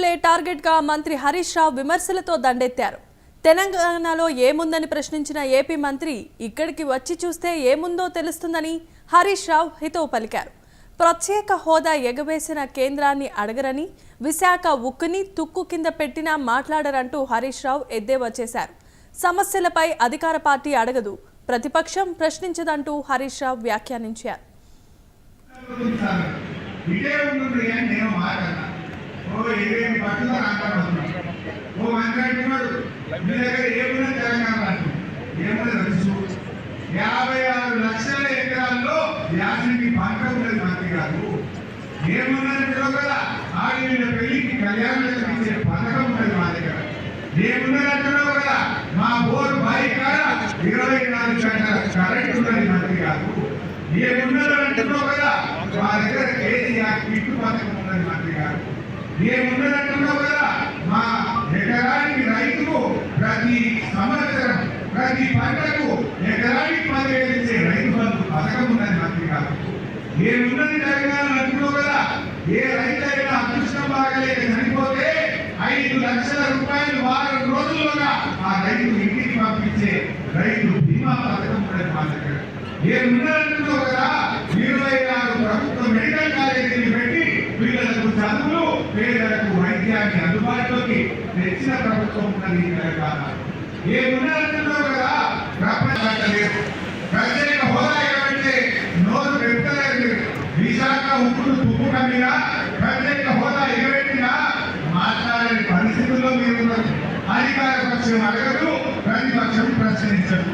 MLA target గా మంత్రి హరీష్ రావు విమర్శలతో దండెత్తారు. తెలంగాణలో ఏముందని ప్రశ్నించిన ఏపీ మంత్రి ఇక్కడికి వచ్చి చూస్తే ఏముందో తెలుస్తుందని హరీష్ రావు హితవు పలికారు. ప్రత్యేక హోదా ఎగవేసిన కేంద్రాన్ని అడగరని, విశాఖ ఉక్కుని తుక్కు కింద పెట్టినా మాట్లాడరంటూ హరీష్ రావు ఎద్దేవా చేశారు. సమస్యలపై అధికార పార్టీ అడగదు, ప్రతిపక్షం ప్రశ్నించదంటూ హరీష్ రావు వ్యాఖ్యానించారు. లక్షల ఎకరాల్లో యాసంగి పంట ఉన్నది మంత్రి గారు. ఏమున్నది ఆడిన పెళ్లికి కళ్యాణం ఇచ్చే పథకం ఉన్నది మా దగ్గర. ఏమున్నదంటున్నావు కదా, మా బోర్ బాయి కాడ 24 గంటల కరెంట్ ఉన్నది మంత్రి గారు. ఏమున్నది అంటున్నావు కదా, మా దగ్గర కేసీఆర్ కిట్టు పథకం ఉన్నది మంత్రి గారు. ఏమున్నదంటున్నావు కదా, మా ఎకరానికి రైతుకు ప్రతి సంవత్సరం ప్రతి పంటకు ఎకరానికి 10,000 ఇచ్చే రైతు బంధు పథకం ఉన్నది మంత్రి గారు. ఏమున్నది తెలంగాణ అంటున్నావు కదా, ఏ రైతు అయినా అదృష్టం బాగలేక చనిపోతే 5 లక్షల రూపాయలు వారం రోజుల్లోగా ఆ రైతు ఇంటికి పంపించే రైతు బీమా పథకం ఉన్నది మా దగ్గర. ఏమున్నదంటున్నావు కదా, 26 ప్రభుత్వ మెడికల్ కాలేజీలు పెట్టి పిల్లలకు చదువులు, పేదలకు వైద్యాన్ని అందుబాటులోకి తెచ్చిన ప్రభుత్వం ఉన్నది తెలంగాణ. ఏమున్నదంటున్నావు కదా, ప్రత్యేక హోదా ఏమంటే నోరు పెడతలేదు. విశాఖ ఉక్కును తుప్పు కమ్మినా, ప్రత్యేక హోదా ఎగబెట్టినా మాట్లాడని పరిస్థితుల్లో మీరున్నారు. అధికార పక్షం అడగదు, ప్రతిపక్షం ప్రశ్నించదు.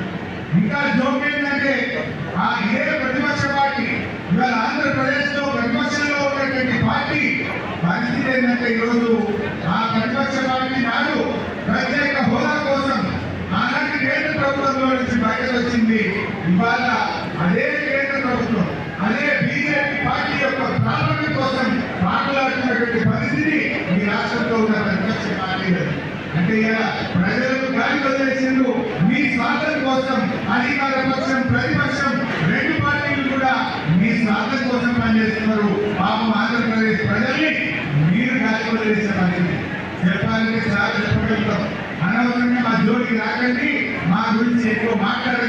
ఇంకా జోక్ ఏంటంటే ఆ ఏ ప్రతిపక్ష పార్టీ ఇవాళ ఆంధ్రప్రదేశ్ లో ప్రతిపక్షంలో ఉన్నటువంటి పార్టీ పరిస్థితి ఏంటంటే ఈరోజు ఆ ప్రతిపక్ష పార్టీ నాడు ప్రత్యేక హోదా కోసం ఆనాటి కేంద్ర ప్రభుత్వంలో నుంచి బయటకు వచ్చింది. ఇవాళ అదే కేంద్ర ప్రభుత్వం, అదే బీజేపీ పార్టీ యొక్క ప్రారంభం కోసం మాట్లాడుతున్నటువంటి పరిస్థితి ఈ రాష్ట్రంలో ఉన్న ప్రతిపక్ష పార్టీలు. అంటే ఇలా ప్రజలకు గాలి వదిలేసిండు. మీ స్వార్థం కోసం అధికార పక్షం, ప్రతిపక్షం 2 పార్టీలు కూడా మీ స్వార్థం కోసం పనిచేస్తున్నారు. పాపం ఆంధ్రప్రదేశ్ ప్రజల్ని మీరు గాలి వదిలేసిన పరిస్థితి. చెప్పాలంటే చాలా చెప్పగలుగుతాం. అనవసరంగా మా జోలికి రాకండి, మా గురించి ఎక్కువ మాట్లాడక